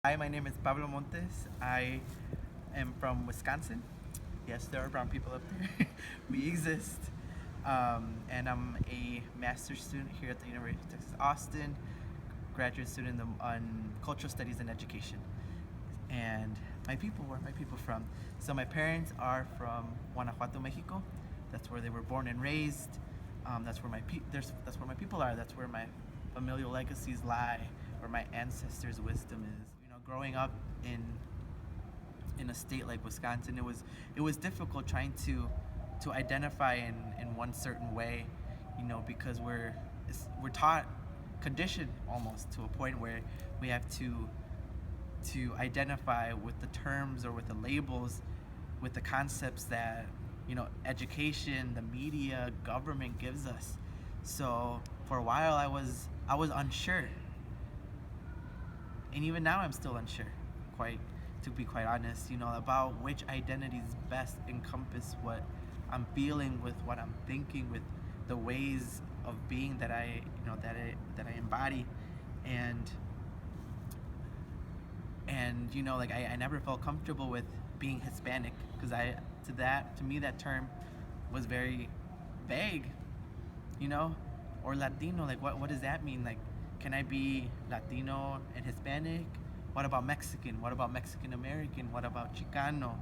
Hi, my name is Pablo Montes. I am from Wisconsin. Yes, there are brown people up there. We exist. And I'm a master's student here at the University of Texas Austin, graduate student on cultural studies and education. And where are my people from? So my parents are from Guanajuato, Mexico. That's where they were born and raised. That's where that's where my people are. That's where my familial legacies lie, where my ancestors' wisdom is. Growing up in a state like Wisconsin, it was difficult trying to identify in one certain way, because we're taught, conditioned almost to a point where we have to identify with the terms or with the labels, with the concepts that education, the media, government gives us. So for a while I was unsure, and even now I'm still unsure, quite to be quite honest, about which identities best encompass what I'm feeling, with what I'm thinking, with the ways of being that I embody. And like I never felt comfortable with being Hispanic, because to me that term was very vague, you know or Latino. Like, what does that mean? Like, can I be Latino and Hispanic? What about Mexican? What about Mexican American? What about Chicano?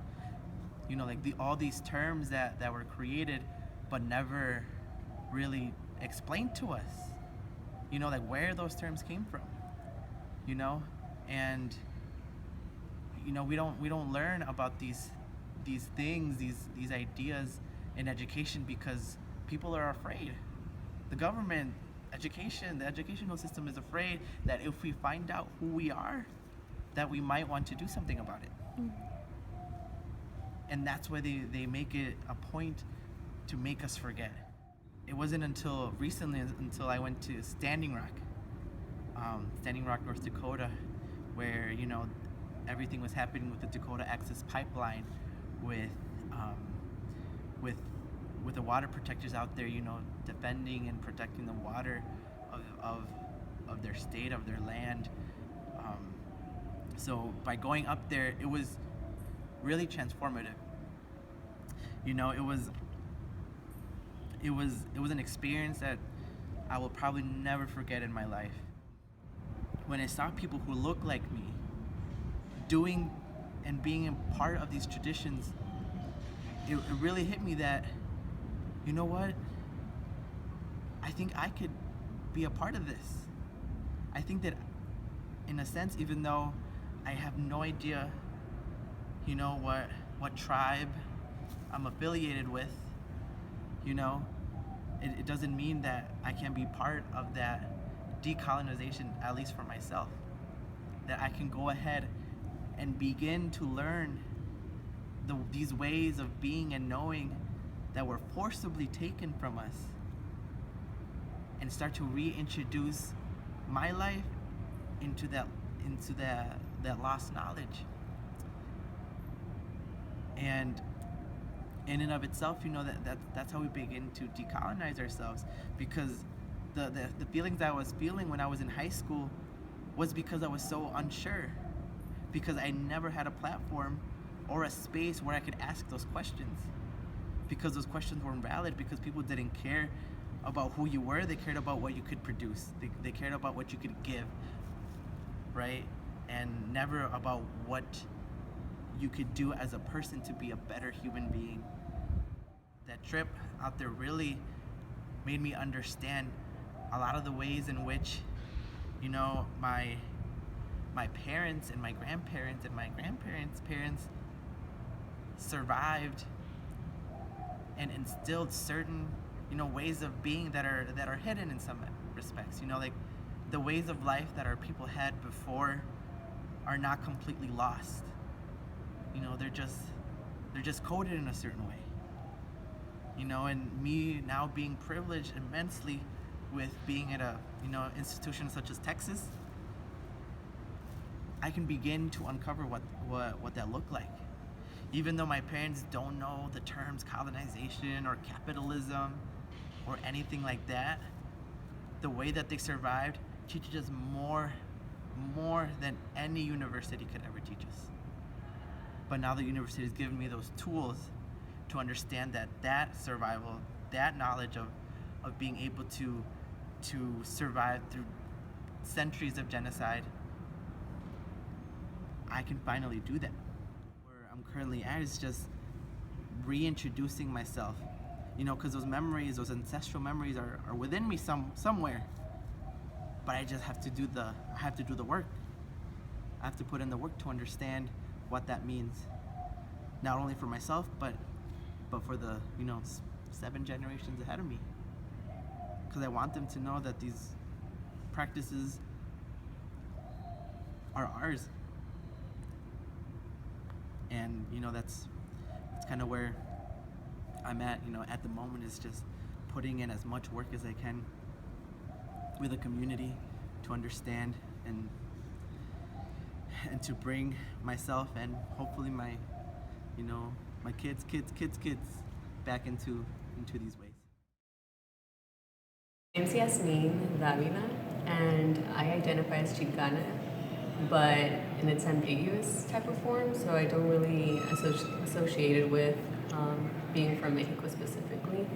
Like all these terms that were created but never really explained to us, like where those terms came from, you know and we don't learn about these things, these ideas in education, because people are afraid. The government, the educational system is afraid that if we find out who we are, that we might want to do something about it. And that's why they make it a point to make us forget. It wasn't until recently, until I went to Standing Rock, North Dakota, where everything was happening with the Dakota Access Pipeline, with um, with with the water protectors out there, defending and protecting the water of their state, of their land. Um, so by going up there, it was really transformative. It was an experience that I will probably never forget in my life. When I saw people who looked like me doing and being a part of these traditions, it really hit me that, you know what? I think I could be a part of this. I think that, in a sense, even though I have no idea, what tribe I'm affiliated with, it doesn't mean that I can be part of that decolonization, at least for myself. That I can go ahead and begin to learn these ways of being and knowing that were forcibly taken from us, and start to reintroduce my life into that lost knowledge. And in and of itself, that's how we begin to decolonize ourselves, because the feelings I was feeling when I was in high school was because I was so unsure, because I never had a platform or a space where I could ask those questions, because those questions weren't valid, because people didn't care about who you were. They cared about what you could produce. They cared about what you could give, right? And never about what you could do as a person to be a better human being. That trip out there really made me understand a lot of the ways in which, my parents and my grandparents and my grandparents' parents survived and instilled certain, ways of being that are hidden in some respects. Like the ways of life that our people had before are not completely lost. They're just coded in a certain way. And me now being privileged immensely with being at a institution such as Texas, I can begin to uncover what that looked like. Even though my parents don't know the terms colonization or capitalism or anything like that, the way that they survived teaches us more more than any university could ever teach us. But now the university has given me those tools to understand that survival, that knowledge of being able to survive through centuries of genocide, I can finally do that. Where I'm currently at is just reintroducing myself, because those memories, those ancestral memories are within me somewhere. But I just have to do the work. I have to put in the work to understand what that means, not only for myself, but for the 7 generations ahead of me. Because I want them to know that these practices are ours. And that's kind of where I'm at. At the moment, is just putting in as much work as I can with the community to understand and to bring myself and hopefully my my kids back into these ways. My name's Yasmin Davila, and I identify as Chicana, but in its ambiguous type of form, so I don't really associate it with being from Mexico specifically.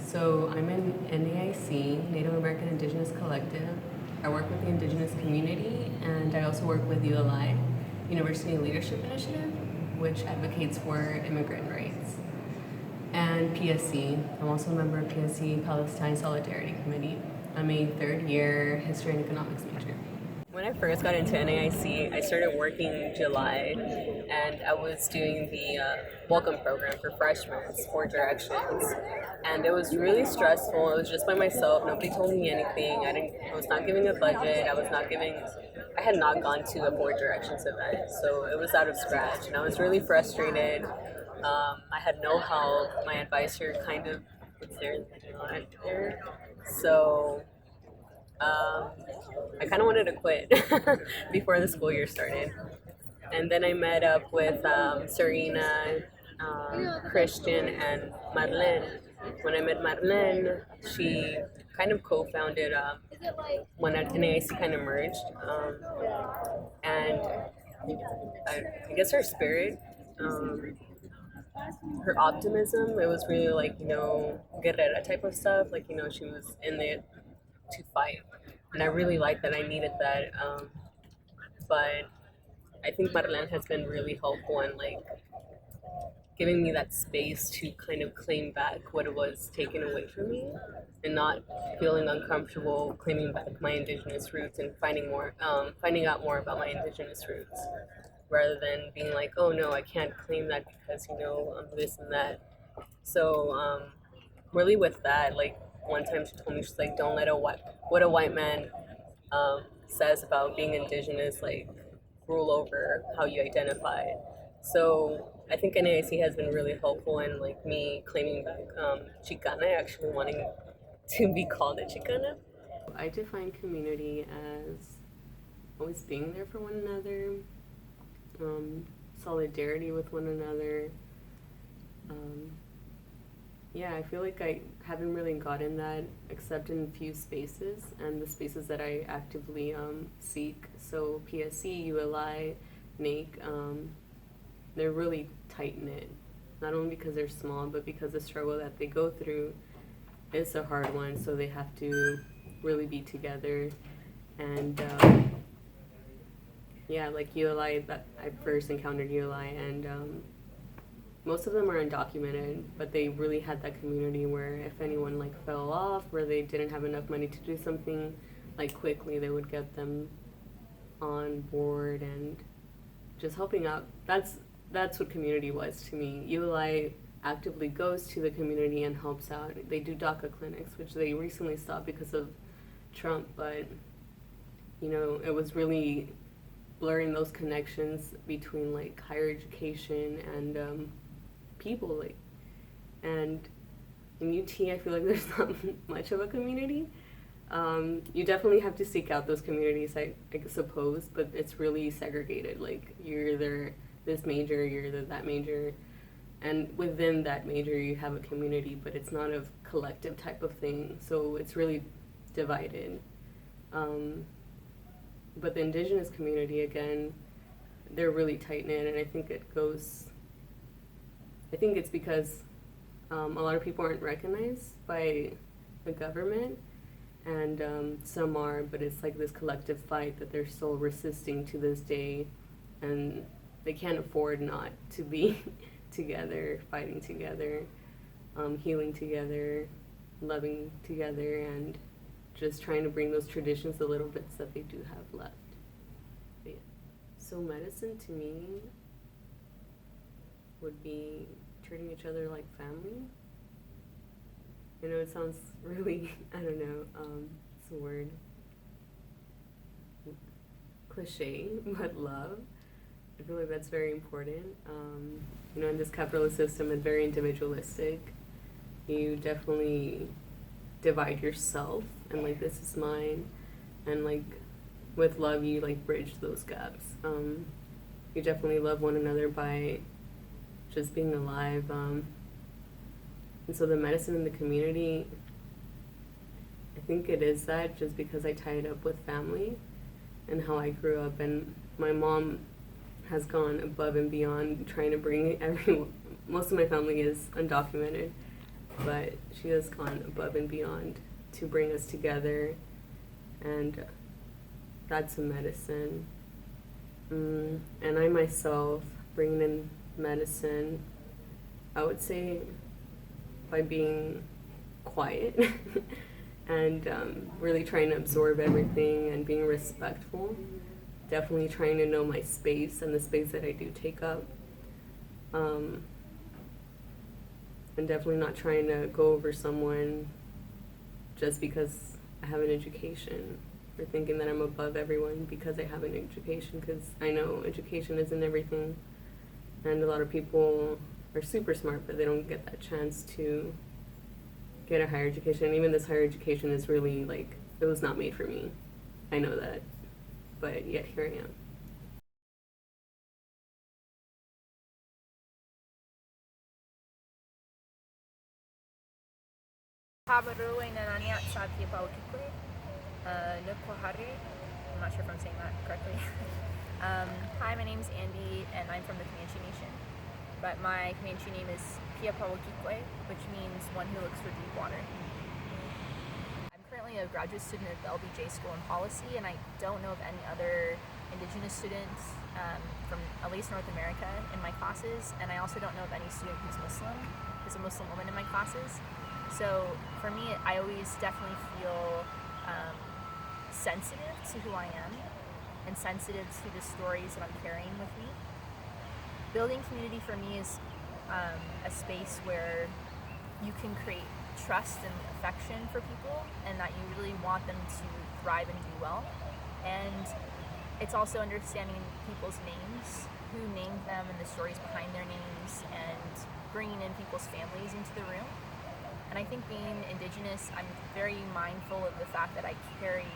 So I'm in NAIC, Native American Indigenous Collective. I work with the Indigenous community, and I also work with ULI, University Leadership Initiative, which advocates for immigrant rights. And PSC. I'm also a member of PSC Palestine Solidarity Committee. I'm a third year history and economics major. When I first got into NAIC, I started working in July, and I was doing the welcome program for freshmen, 4 Directions, and it was really stressful. It was just by myself. Nobody told me anything. I was not giving a budget. I had not gone to a 4 Directions event, so it was out of scratch, and I was really frustrated. I had no help. My advisor kind of was there, not there. So I kind of wanted to quit before the school year started. And then I met up with Serena, Christian, and Marlene. When I met Marlene, she kind of co-founded when NAIC kind of merged. And I guess her spirit, her optimism, it was really like, guerrera type of stuff. Like, she was in there to fight. And I really liked that. I needed that. But I think Marlene has been really helpful in like giving me that space to kind of claim back what it was taken away from me, and not feeling uncomfortable claiming back my indigenous roots and finding out more about my indigenous roots, rather than being like, oh no, I can't claim that because I'm this and that. So really with that, like one time she told me, she's like, don't let what a white man says about being indigenous like rule over how you identify. So I think NAIC has been really helpful in like me claiming back Chicana, actually wanting to be called a Chicana. I define community as always being there for one another, solidarity with one another. Um, yeah, I feel like I haven't really gotten that except in a few spaces, and the spaces that I actively seek. So PSC, ULI, NAIC, they're really tight knit. Not only because they're small, but because the struggle that they go through is a hard one. So they have to really be together. And yeah, like ULI, that I first encountered ULI, and most of them are undocumented, but they really had that community where if anyone like fell off, or they didn't have enough money to do something, like quickly they would get them on board and just helping out. That's what community was to me. ULI actively goes to the community and helps out. They do DACA clinics, which they recently stopped because of Trump, but it was really blurring those connections between like higher education and people, like, and in UT I feel like there's not much of a community. You definitely have to seek out those communities, I suppose, but it's really segregated. Like you're either this major, you're either that major, and within that major you have a community, but it's not a collective type of thing, so it's really divided. But the Indigenous community, again, they're really tight knit, and I think it goes. I think it's because a lot of people aren't recognized by the government, and some are, but it's like this collective fight that they're still resisting to this day, and they can't afford not to be together, fighting together, healing together, loving together, and just trying to bring those traditions, the little bits that they do have left. But yeah. So medicine to me would be treating each other like family. I know it sounds really, I don't know, it's a word, cliche, but love. I feel like that's very important. In this capitalist system, it's very individualistic. You definitely divide yourself, and like, this is mine, and like, with love, you like bridge those gaps. You definitely love one another by just being alive. And so the medicine in the community, I think it is that, just because I tie it up with family and how I grew up. And my mom has gone above and beyond trying to bring everyone. Most of my family is undocumented, but she has gone above and beyond to bring us together, and that's a medicine. And I myself, bringing in medicine, I would say by being quiet and really trying to absorb everything and being respectful. Definitely trying to know my space and the space that I do take up. And definitely not trying to go over someone just because I have an education, or thinking that I'm above everyone because I have an education, because I know education isn't everything. And a lot of people are super smart, but they don't get that chance to get a higher education. And even this higher education is really like, it was not made for me. I know that, but yet here I am. Habarui Nananiat Sapi Pawakikwe, Nukwahare. I'm not sure if I'm saying that correctly. Hi, my name's Andy, and I'm from the Comanche Nation. But my Comanche name is Pia Pawakikwe, which means one who looks for deep water. I'm currently a graduate student at the LBJ School in Policy, and I don't know of any other Indigenous students from at least North America in my classes, and I also don't know of any student who's a Muslim woman in my classes. So for me, I always definitely feel sensitive to who I am and sensitive to the stories that I'm carrying with me. Building community for me is a space where you can create trust and affection for people, and that you really want them to thrive and do well. And it's also understanding people's names, who named them, and the stories behind their names, and bringing in people's families into the room. And I think being Indigenous, I'm very mindful of the fact that I carry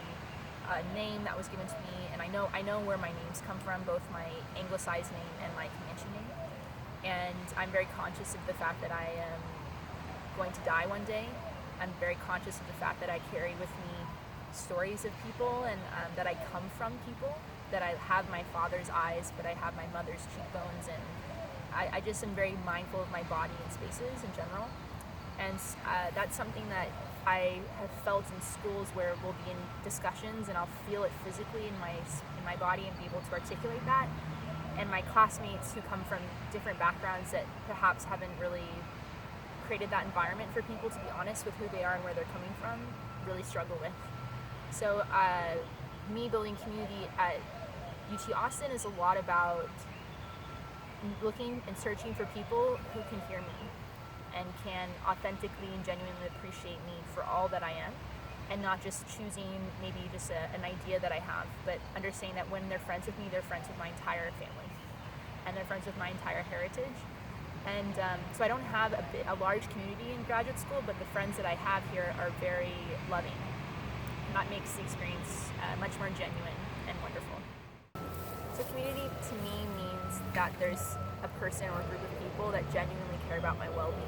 a name that was given to me, and I know where my names come from, both my anglicized name and my Comanche name. And I'm very conscious of the fact that I am going to die one day. I'm very conscious of the fact that I carry with me stories of people, and that I come from people, that I have my father's eyes, but I have my mother's cheekbones, and I just am very mindful of my body and spaces in general. And that's something that I have felt in schools, where we'll be in discussions and I'll feel it physically in my body and be able to articulate that. And my classmates who come from different backgrounds that perhaps haven't really created that environment for people to be honest with who they are and where they're coming from really struggle with. So me building community at UT Austin is a lot about looking and searching for people who can hear me and can authentically and genuinely appreciate me for all that I am, and not just choosing maybe just an idea that I have, but understanding that when they're friends with me, they're friends with my entire family, and they're friends with my entire heritage. And so I don't have a large community in graduate school, but the friends that I have here are very loving, and that makes the experience much more genuine and wonderful. So community to me means that there's a person or a group of people that genuinely care about my well-being.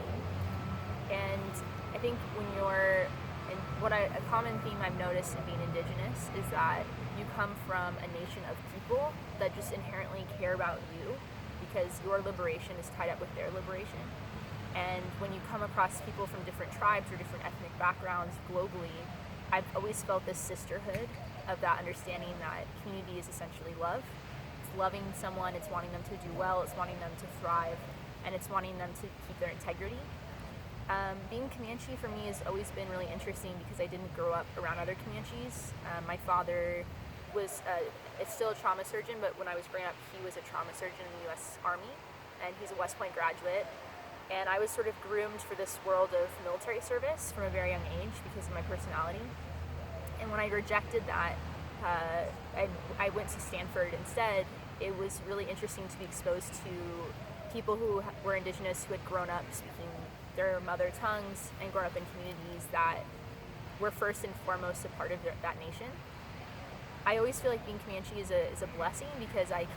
And I think when a common theme I've noticed in being Indigenous is that you come from a nation of people that just inherently care about you because your liberation is tied up with their liberation. And when you come across people from different tribes or different ethnic backgrounds globally, I've always felt this sisterhood of that understanding that community is essentially love. It's loving someone, it's wanting them to do well, it's wanting them to thrive, and it's wanting them to keep their integrity. Being Comanche for me has always been really interesting because I didn't grow up around other Comanches. My father was still a trauma surgeon, but when I was growing up, he was a trauma surgeon in the U.S. Army, and he's a West Point graduate. And I was sort of groomed for this world of military service from a very young age because of my personality. And when I rejected that, I went to Stanford instead. It was really interesting to be exposed to people who were Indigenous, who had grown up speaking their mother tongues and grown up in communities that were first and foremost a part of that nation. I always feel like being Comanche is a blessing because I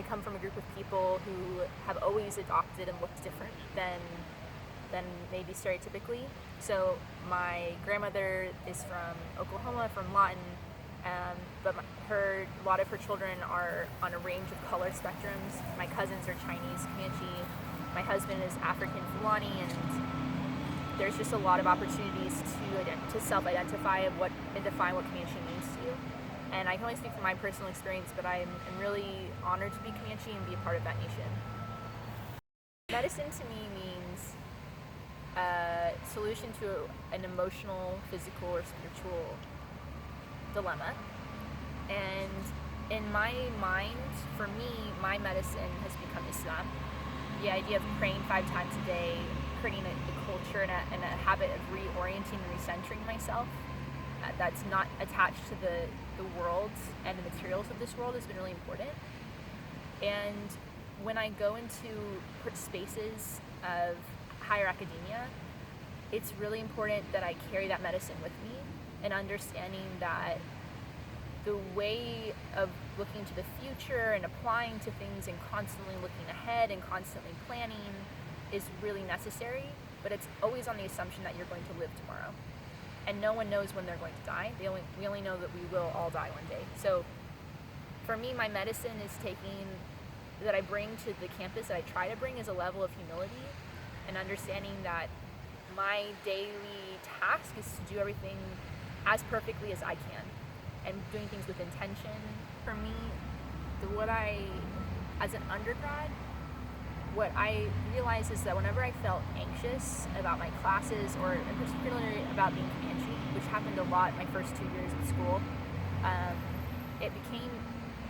come from a group of people who have always adopted and looked different than maybe stereotypically. So my grandmother is from Oklahoma, from Lawton, but a lot of her children are on a range of color spectrums. My cousins are Chinese Comanche. My husband is African Fulani, and there's just a lot of opportunities to self-identify and define what Comanche means to you. And I can only speak from my personal experience, but I'm really honored to be Comanche and be a part of that nation. Medicine to me means a solution to an emotional, physical, or spiritual dilemma. And in my mind, for me, my medicine has become Islam. The idea of praying 5 times a day, creating a culture and a habit of reorienting and recentering myself that's not attached to the world and the materials of this world has been really important. And when I go into spaces of higher academia, it's really important that I carry that medicine with me and understanding that the way of looking to the future and applying to things and constantly looking ahead and constantly planning is really necessary, but it's always on the assumption that you're going to live tomorrow. And no one knows when they're going to die. We only know that we will all die one day. So for me, my medicine is that I bring to the campus, that I try to bring, is a level of humility and understanding that my daily task is to do everything as perfectly as I can and doing things with intention. For me, as an undergrad, what I realized is that whenever I felt anxious about my classes, or in particular about being Comanche, which happened a lot my first 2 years of school,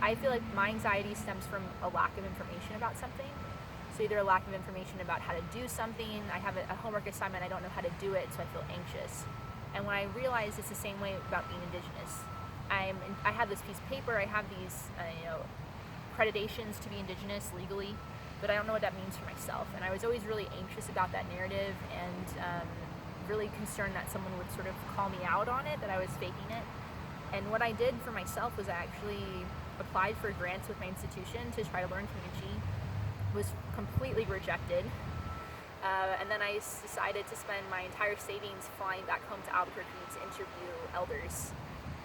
I feel like my anxiety stems from a lack of information about something. So either a lack of information about how to do something, I have a homework assignment, I don't know how to do it, so I feel anxious. And when I realized it's the same way about being Indigenous, I have this piece of paper, I have these accreditations to be Indigenous legally, but I don't know what that means for myself. And I was always really anxious about that narrative and really concerned that someone would sort of call me out on it, that I was faking it. And what I did for myself was I actually applied for grants with my institution to try to learn Comanche, was completely rejected. And then I decided to spend my entire savings flying back home to Albuquerque to interview elders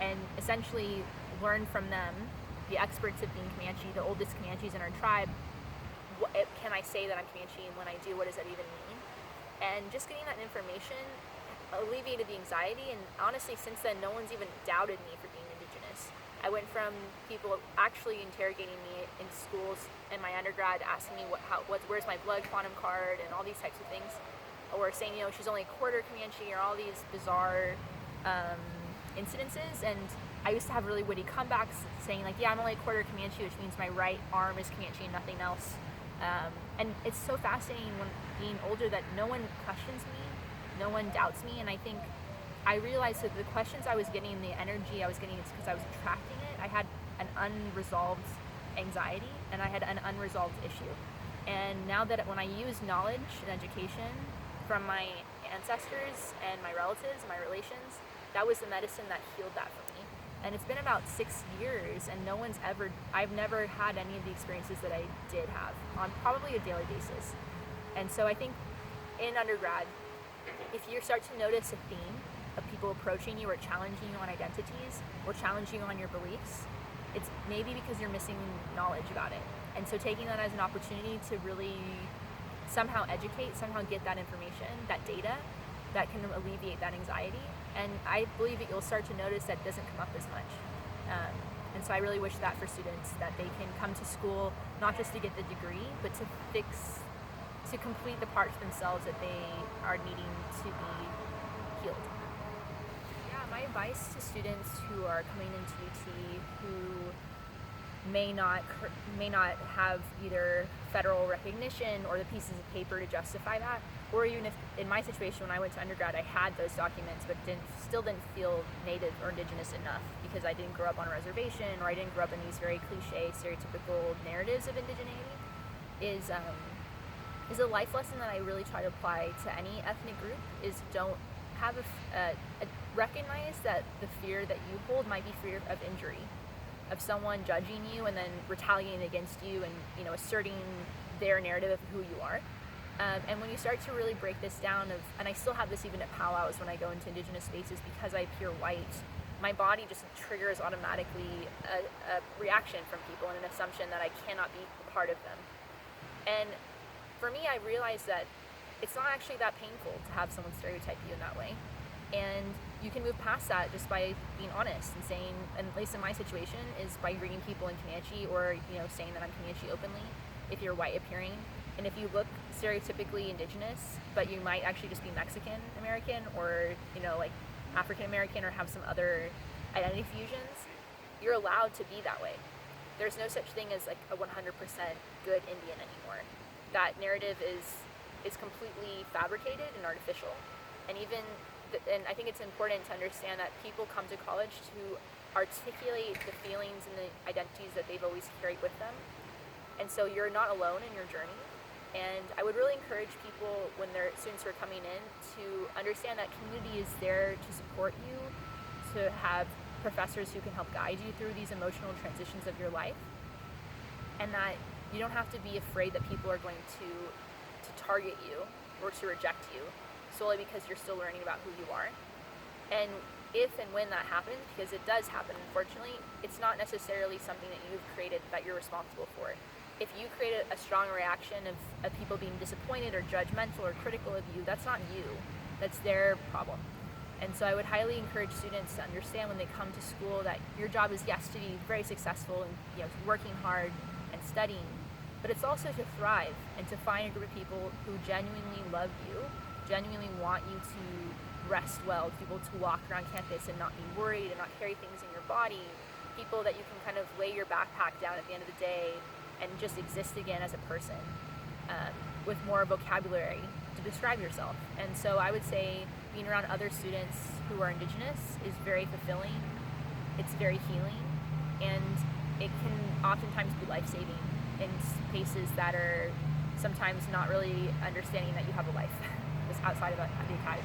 and essentially learn from them, the experts of being Comanche, the oldest Comanches in our tribe. Can I say that I'm Comanche, and when I do, what does that even mean? And just getting that information alleviated the anxiety, and honestly, since then, no one's even doubted me for being Indigenous. I went from people actually interrogating me in schools in my undergrad, asking me where's my blood quantum card, and all these types of things, or saying, she's only a quarter Comanche, or all these bizarre incidences. And I used to have really witty comebacks saying I'm only a quarter Comanche, which means my right arm is Comanche and nothing else. And it's so fascinating when being older that no one questions me, no one doubts me, and I think I realized that the questions I was getting, the energy I was getting, is because I was attracting it. I had an unresolved anxiety, and I had an unresolved issue. And now that when I use knowledge and education from my ancestors and my relatives and my relations, that was the medicine that healed that for me. And it's been about 6 years, and I've never had any of the experiences that I did have on probably a daily basis. And so I think in undergrad, if you start to notice a theme of people people approaching you or challenging you on identities or challenging you on your beliefs, it's maybe because you're missing knowledge about it. And so taking that as an opportunity to really somehow educate, somehow get that information, that data, that can alleviate that anxiety. And I believe that you'll start to notice that it doesn't come up as much. And so I really wish that for students, that they can come to school not just to get the degree, but to complete the parts themselves that they are needing to be healed. Yeah, my advice to students who are coming into UT who may not have either federal recognition or the pieces of paper to justify that, or even if in my situation when I went to undergrad I had those documents but still didn't feel Native or Indigenous enough because I didn't grow up on a reservation or I didn't grow up in these very cliche, stereotypical narratives of indigeneity, is a life lesson that I really try to apply to any ethnic group. Is don't have recognize that the fear that you hold might be fear of injury, of someone judging you and then retaliating against you and, you know, asserting their narrative of who you are. And when you start to really break this down and I still have this even at powwows when I go into Indigenous spaces, because I appear white, my body just triggers automatically a reaction from people and an assumption that I cannot be a part of them. And for me, I realized that it's not actually that painful to have someone stereotype you in that way. And you can move past that just by being honest and saying, and at least in my situation, is by greeting people in Comanche or, you know, saying that I'm Comanche openly if you're white appearing. And if you look stereotypically Indigenous, but you might actually just be Mexican American or, you know, like African American or have some other identity fusions, you're allowed to be that way. There's no such thing as like a 100% good Indian anymore. That narrative is completely fabricated and artificial. And and I think it's important to understand that people come to college to articulate the feelings and the identities that they've always carried with them. And so you're not alone in your journey. And I would really encourage people when their students are coming in to understand that community is there to support you, to have professors who can help guide you through these emotional transitions of your life, and that you don't have to be afraid that people are going to target you or to reject you solely because you're still learning about who you are. And if and when that happens, because it does happen unfortunately, it's not necessarily something that you've created that you're responsible for. If you create a strong reaction of people being disappointed or judgmental or critical of you, that's not you, that's their problem. And so I would highly encourage students to understand when they come to school that your job is, yes, to be very successful and, you know, working hard and studying, but it's also to thrive and to find a group of people who genuinely love you, genuinely want you to rest well, people to walk around campus and not be worried and not carry things in your body, people that you can kind of lay your backpack down at the end of the day and just exist again as a person with more vocabulary to describe yourself. And so I would say being around other students who are Indigenous is very fulfilling, it's very healing, and it can oftentimes be life-saving in spaces that are sometimes not really understanding that you have a life outside of the academy.